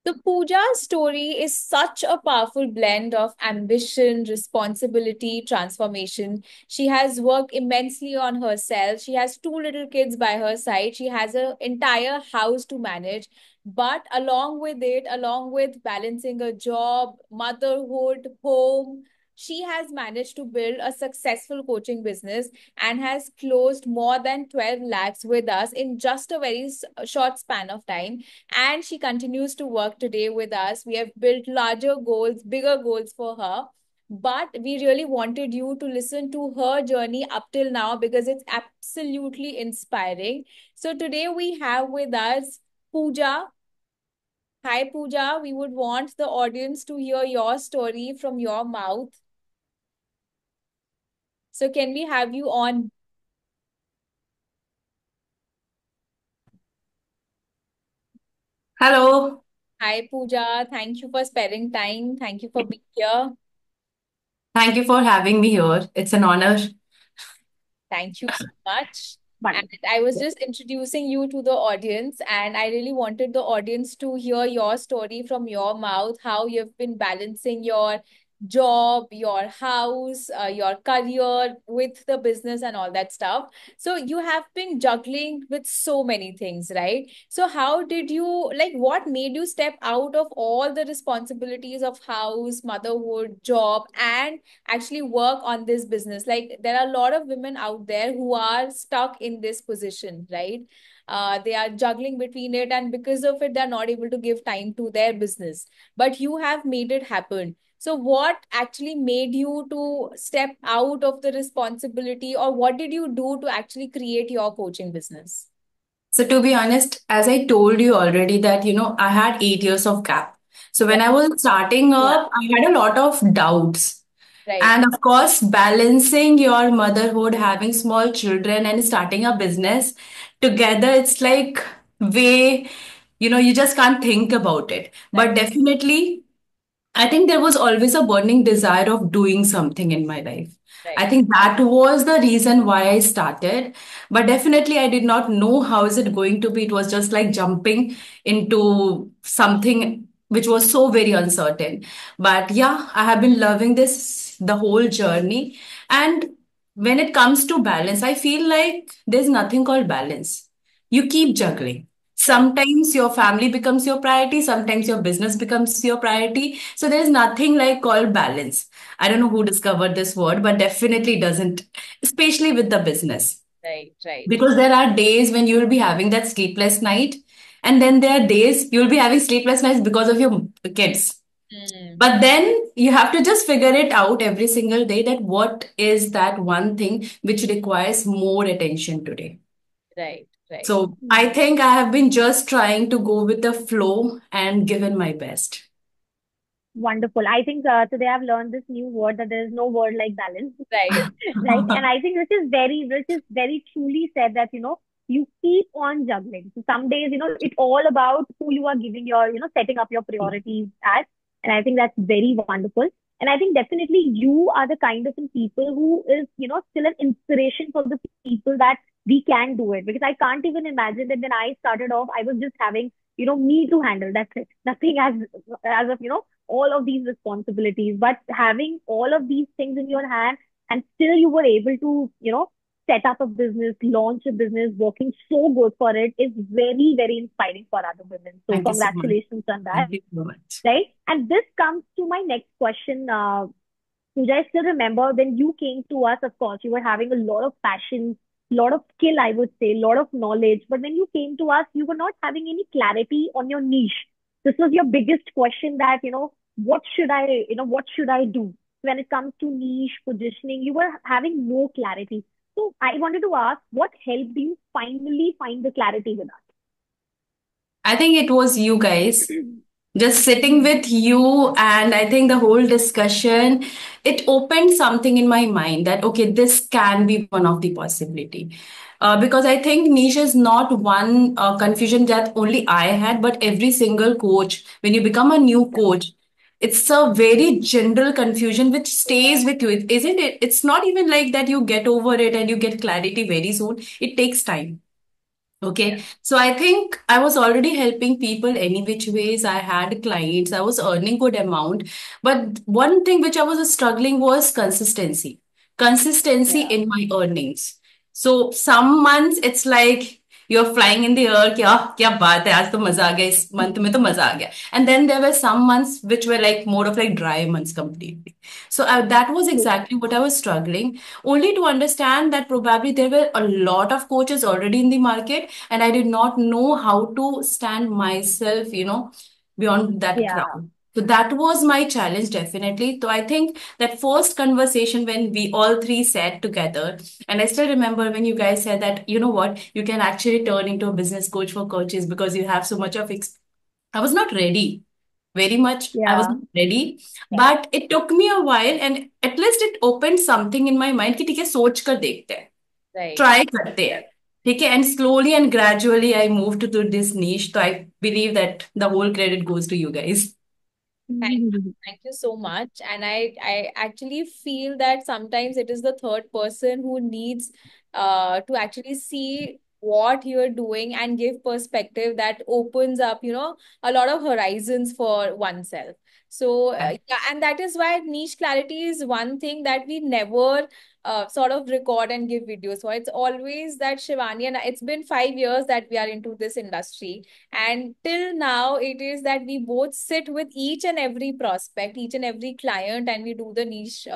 The Pooja's story is such a powerful blend of ambition, responsibility, transformation. She has worked immensely on herself. She has two little kids by her side. She has an entire house to manage. But along with it, along with balancing a job, motherhood, home, she has managed to build a successful coaching business and has closed more than 12 lakhs with us in just a very short span of time, and she continues to work today with us. We have built larger goals, bigger goals for her. But we really wanted you to listen to her journey up till now because it's absolutely inspiring. So today we have with us Pooja. Hi, Pooja. We would want the audience to hear your story from your mouth. So, can we have you on? Hello. Hi, Pooja. Thank you for sparing time. Thank you for being here. Thank you for having me here. It's an honor. Thank you so much. And Wonderful. I was just introducing you to the audience, and I really wanted the audience to hear your story from your mouth, how you've been balancing your job, your house, your career with the business and all that stuff. So you have been juggling with so many things, right? So how did you, like, what made you step out of all the responsibilities of house, motherhood, job, and actually work on this business? Like, there are a lot of women out there who are stuck in this position, right? They are juggling between it, and because of it they're not able to give time to their business, but you have made it happen. So what actually made you to step out of the responsibility, or what did you do to actually create your coaching business? So to be honest, as I told you already that, I had 8 years of gap. So when Right. I was starting Yeah. up, I had a lot of doubts. Right. And of course, balancing your motherhood, having small children and starting a business together, it's like way, you just can't think about it. But Right. definitely I think there was always a burning desire of doing something in my life. I Right. think that was the reason why I started. But definitely, I did not know how is it going to be. It was just like jumping into something which was so very uncertain. But yeah, I have been loving this the whole journey. And when it comes to balance, I feel like there's nothing called balance. You keep juggling. Right. Sometimes your family becomes your priority, sometimes your business becomes your priority. So there's nothing like called balance. I don't know who discovered this word, but definitely doesn't, especially with the business. Right. Right. Because there are days when you will be having that sleepless night, and then there are days you'll be having sleepless nights because of your kids. Mm. But then you have to just figure it out every single day that what is that one thing which requires more attention today. Right. Right. So I think I have been just trying to go with the flow and given my best. Wonderful. I think today I've learned this new word that there is no word like balance, Right. right? And I think which is very truly said that, you keep on juggling. So some days, it's all about who you are giving your, setting up your priorities at. And I think that's very wonderful. And I think definitely you are the kind of people who is, still an inspiration for the people that we can do it. Because I can't even imagine that when I started off, I was just having, me to handle. That's it. Nothing as of, all of these responsibilities, but having all of these things in your hand and still you were able to, set up a business, launch a business, working so good for it is very, very inspiring for other women. So Thank you so much. congratulations on that, Thank you so much. right? And this comes to my next question. Pooja, I still remember when you came to us, of course, you were having a lot of passion, lot of skill, I would say, lot of knowledge. But when you came to us, you were not having any clarity on your niche. This was your biggest question that, what should I do? When it comes to niche positioning, you were having no clarity. So I wanted to ask, what helped you finally find the clarity with I think it was you guys us? just sitting with you, and I think the whole discussion, it opened something in my mind that okay, this can be one of the possibility. Because I think niche is not one confusion that only I had, but every single coach, when you become a new coach, it's a very general confusion which stays with you, isn't it? It's not even like that you get over it and you get clarity very soon. It takes time. Okay, so I think I was already helping people any which ways. I had clients, I was earning good amount. But one thing which I was struggling was consistency. Consistency Yeah. in my earnings. So some months it's like you're flying in the air, क्या क्या बात है आज तो मजा आ गया इस month में तो मजा आ गया. And then there were some months which were like more of like dry months completely. So that was True. exactly what I was struggling, only to understand that probably there were a lot of coaches already in the market and I did not know how to stand myself, beyond that Yeah. crowd. So that was my challenge, definitely. So I think that first conversation when we all three sat together, and I still remember when you guys said that, you know what, you can actually turn into a business coach for coaches because you have so much of I was not ready. Very much, I was Yeah. not ready, Right. but it took me a while, and at least it opened something in my mind कि ठीक है सोच कर देखते हैं, Right. Try करते हैं, ठीक है, and slowly and gradually I moved to this niche. So I believe that the whole credit goes to you guys. Thank thank you so much. And I actually feel that sometimes it is the third person who needs to actually see what you're doing and give perspective that opens up, a lot of horizons for oneself. So yeah, and that is why niche clarity is one thing that we never sort of record and give videos for. It's always that Shivani, and it's been 5 years that we are into this industry, and till now, it is that we both sit with each and every prospect, each and every client, and we do the niche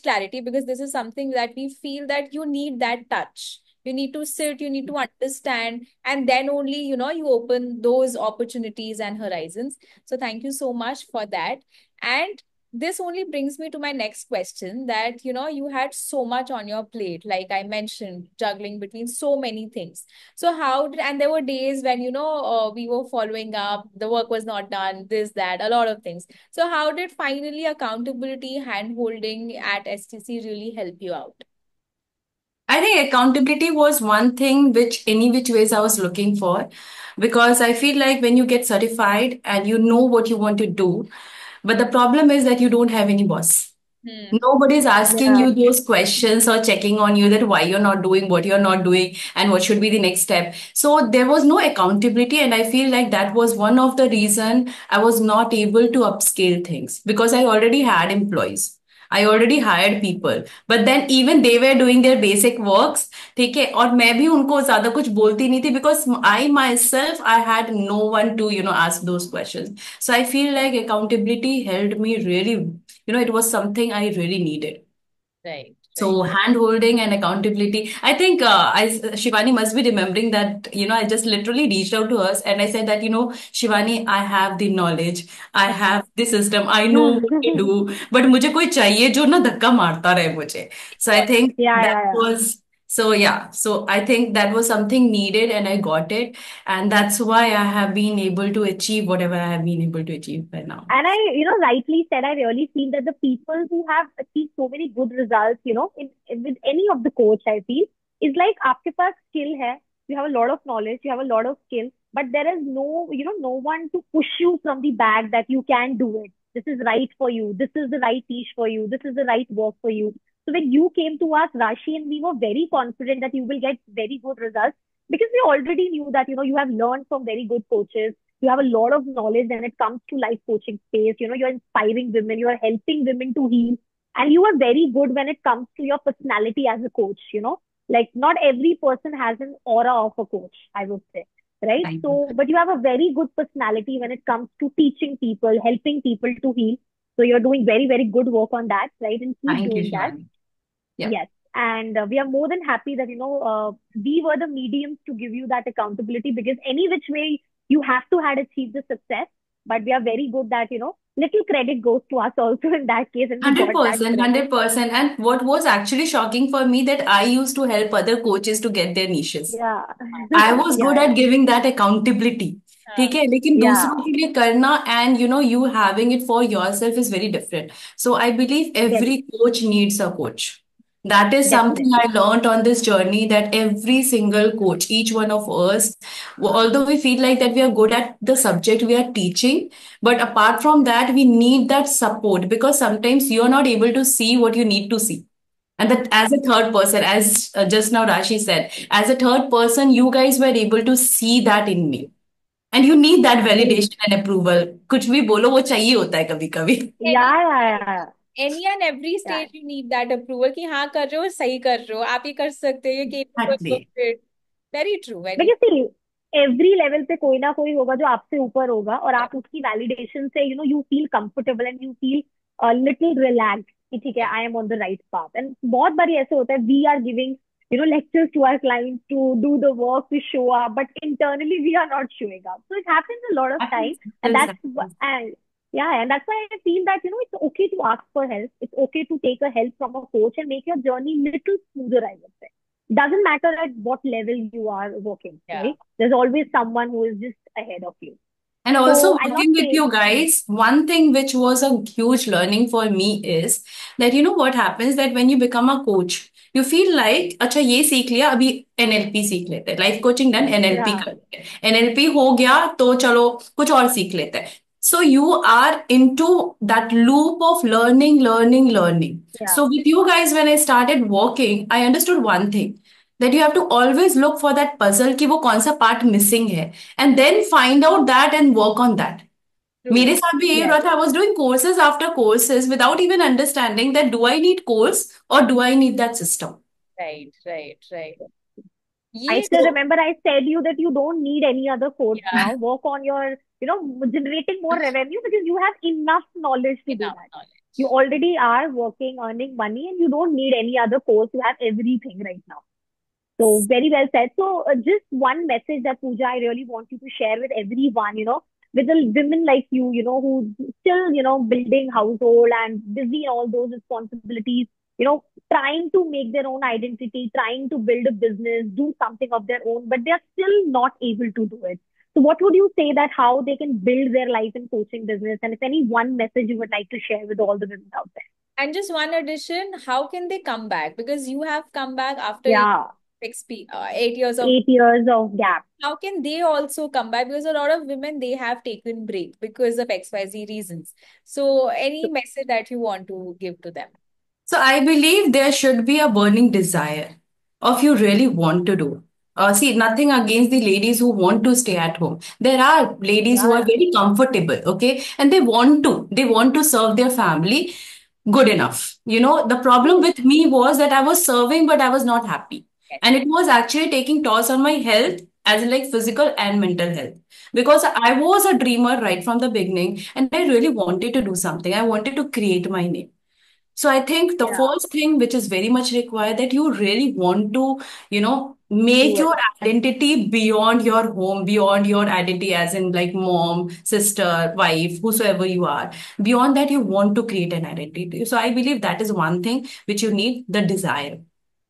clarity, because this is something that we feel that you need that touch. You need to sit, you need to understand, and then only, you open those opportunities and horizons. So thank you so much for that. And this only brings me to my next question, that, you had so much on your plate, like I mentioned, juggling between so many things. So and there were days when, we were following up, the work was not done, this, that, a lot of things. So how did finally accountability, hand holding at STC really help you out? I think accountability was one thing which any which ways I was looking for, because I feel like when you get certified and you know what you want to do, but the problem is that you don't have any boss. Hmm. Nobody's asking Yeah. you those questions or checking on you that why you're not doing what you're not doing and what should be the next step. So there was no accountability, and I feel like that was one of the reason I was not able to upscale things because I already had employees. I already hired people, but then even they were doing their basic works, ठीक है, और मैं भी उनको ज्यादा कुछ बोलती नहीं थी because I myself I had no one to ask those questions. So I feel like accountability helped me really, it was something I really needed. Right, right. So hand holding and accountability. I think Shivani must be remembering that, I just literally reached out to us and I said that, Shivani, I have the knowledge, I have the system, I know what to do, but मुझे कोई चाहिए जो ना धक्का मारता रहे मुझे. So I Got think Yeah, that yeah, yeah. was, so yeah, so I think that was something needed and I got it. And that's why I have been able to achieve whatever I have been able to achieve by now. And rightly said, I really feel that the people who have achieved so many good results, in with any of the coach, I feel, is like आपके पास skill है, you have a lot of knowledge, you have a lot of skill, but there is no one to push you from the back that you can do it. This is right for you. This is the right niche for you. This is the right work for you. So when you came to us, Rashi, and we were very confident that you will get very good results because we already knew that, you have learned from very good coaches. You have a lot of knowledge when it comes to life coaching space. You're inspiring women, you're helping women to heal, and you are very good when it comes to your personality as a coach. Like not every person has an aura of a coach, I would say. Right. Thank you. So, but you have a very good personality when it comes to teaching people, helping people to heal. So you're doing very, very good work on that, right? And keep Thank you, doing that. Shivani. Yeah. Yes. And we are more than happy that, we were the mediums to give you that accountability because any which way you have to had achieved the success. But we are very good that, little credit goes to us also in that case, and we got that 100%, credit. 100%. And what was actually shocking for me that I used to help other coaches to get their niches. Yeah. I was Yeah, good yeah. at giving that accountability. ठीक हाँ, है लेकिन Yeah. दूसरों के लिए करना and you having it for yourself is very different. So I believe every Very. coach needs a coach. That is something I Definitely. learned on this journey, that every single coach, each one of us, although we feel like that we are good at the subject we are teaching, but apart from that, we need that support because sometimes you're not able to see what you need to see. And that as a third person, as just now Rashi said, as a third person, you guys were able to see that in me. And you need that Agree. validation and approval. कुछ भी बोलो वो चाहिए होता है कभी कभी. Any Yeah, yeah, yeah, any and every yeah. stage you need that approval कि हाँ कर रहे हो, सही कर रहे हो, आप ये कर सकते हो, ये capable of Exactly. it. Very true, very Because see, every level पे कोई ना कोई होगा जो आपसे ऊपर होगा, और true. आप उसकी वैलिडेशन से you feel comfortable and you feel little relax कि ठीक है, I am on the right path. एंड बहुत बारी ऐसे होता है, we are giving lectures to our clients to do the work, to show up, but internally we are not showing up. So it happens a lot of time, Happens, and happens, happens. and yeah, and that's why I feel that it's okay to ask for help. It's okay to take a help from a coach and make your journey little smoother, I would say. Doesn't matter at what level you are working, Yeah. right? There's always someone who is just ahead of you. And also So I must working with say, you guys, one thing which was a huge learning for me is that you know what happens that when you become a coach, you feel like अच्छा ये सीख लिया अभी NLP सीख लेते हैं life coaching done NLP yeah, कर लेते हैं NLP हो गया तो चलो कुछ और सीख लेते हैं. So you are into that loop of learning, learning, learning. yeah, So with you guys, when I started working, I understood one thing that you have to always look for that puzzle कि वो कौन सा part missing है and then find out that and work on that. मेरे True. साथ भी यही हो yes, रहा था. I was doing courses after courses without even understanding that do I need course or do I need that system. Right, right, right. I ये still So remember I said you that you don't need any other course yeah, now. Work on your, generating more revenue because you have enough knowledge to do enough that. You knowledge. already are working, earning money, and you don't need any other course. You have everything right now. So very well said. So just one message that Pooja, I really want you to share with everyone, with the women like you, who still, building household and busy in all those responsibilities, trying to make their own identity, trying to build a business, do something of their own, but they are still not able to do it. So what would you say that how they can build their life in coaching business? And if any one message you would like to share with all the women out there? And just one addition, how can they come back? Because you have come back after Yeah, 8 years of, 8 years of gap. how can they also come back? Because a lot of women, they have taken break because of XYZ reasons. So any message that you want to give to them? So I believe there should be a burning desire of you really want to do. See, nothing against the ladies who want to stay at home. There are ladies who are Yeah, very comfortable, okay, and they want to serve their family good enough. You know, the problem true. with me was that I was serving, but I was not happy, Yes. and it was actually taking toll on my health, as in like physical and mental health. Because I was a dreamer right from the beginning, and I really wanted to do something. I wanted to create my name. So I think the Yeah, first thing which is very much required that you really want to, make do your it. identity beyond your home, beyond your identity as in like mom, sister, wife, whosoever you are. Beyond that, you want to create an identity. So I believe that is one thing which you need the desire.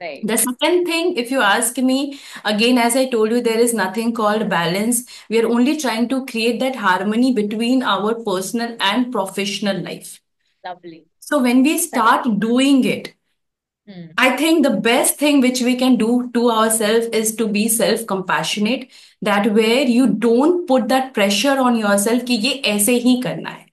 Right. The second thing, if you ask me, again, as I told you, there is nothing called balance. We are only trying to create that harmony between our personal and professional life. Lovely. So when we Correct. start doing it, Hmm. I think the best thing which we can do to ourselves is to be self-compassionate, that where you don't put that pressure on yourself कि ये ऐसे ही करना है.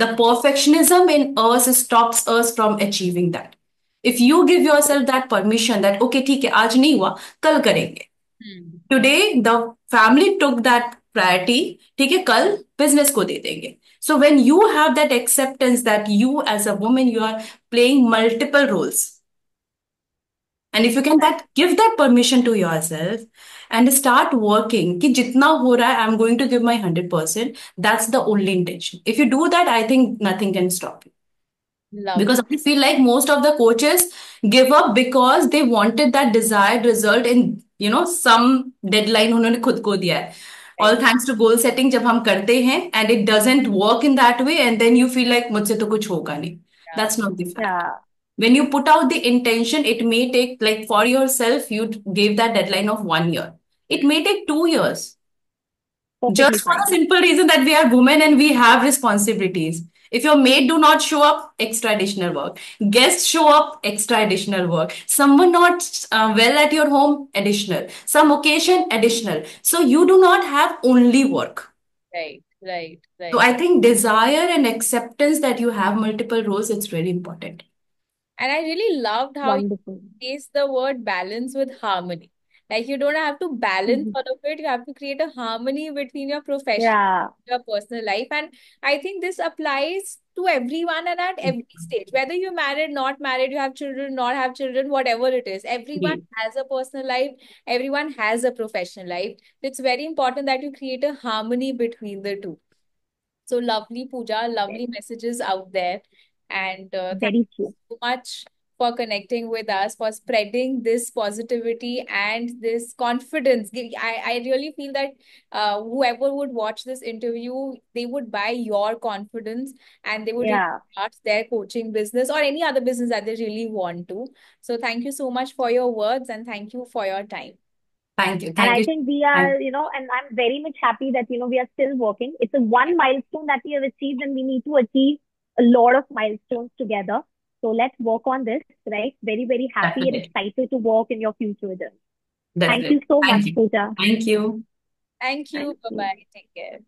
The perfectionism in us stops us from achieving that. If you give yourself that permission that okay ठीक है आज नहीं हुआ कल करेंगे. Hmm. Today the family took that priority ठीक है कल business को दे देंगे. So when you have that acceptance that you as a woman you are playing multiple roles, and if you can that give that permission to yourself and start working कि जितना हो रहा है I'm going to give my 100%, that's the only intention. If you do that, I think nothing can stop you. Lovely. Because I feel like most of the coaches give up because they wanted that desired result in some deadline उन्होंने खुद को दिया है. All Right. thanks to goal setting जब हम करते हैं and it doesn't work in that way and then you feel like मुझसे तो कुछ होगा नहीं. Yeah. That's not the fact. Yeah, When you put out the intention, it may take, like for yourself, you gave that deadline of 1 year. It may take 2 years. perfectly Just for the fine. simple reason that we are women and we have responsibilities. If your maid do not show up, extra additional work. Guests show up, extra additional work. Someone not well at your home, additional. Some occasion, additional. So you do not have only work. Right. Right. So Right. I think desire and acceptance that you have multiple roles, it's really important. And I really loved how you Wonderful. replace the word balance with harmony. Like you don't have to balance Mhm. all of it, you have to create a harmony between your profession, Yeah, your personal life. And I think this applies to everyone and at every stage. Whether you're married, not married, you have children, not have children, whatever it is. Everyone Yes. has a personal life, everyone has a professional life. It's very important that you create a harmony between the two. So lovely, Pooja, lovely very, messages out there. And thank very you true. so much for connecting with us, for spreading this positivity and this confidence. I really feel that whoever would watch this interview, they would buy your confidence and they would really Yeah. start their coaching business or any other business that they really want to. So thank you so much for your words and thank you for your time. Thank you. And Thank I you. think we Thank are, and I'm very much happy that, we are still working. It's a one milestone that we have achieved, and we need to achieve a lot of milestones together. So let's work on this, right? Very, very happy and Definitely. excited to work in your future with us. Thank you Definitely. so much, Thank you. Pooja. Thank you. Thank Thank you. Bye you. bye. Take care.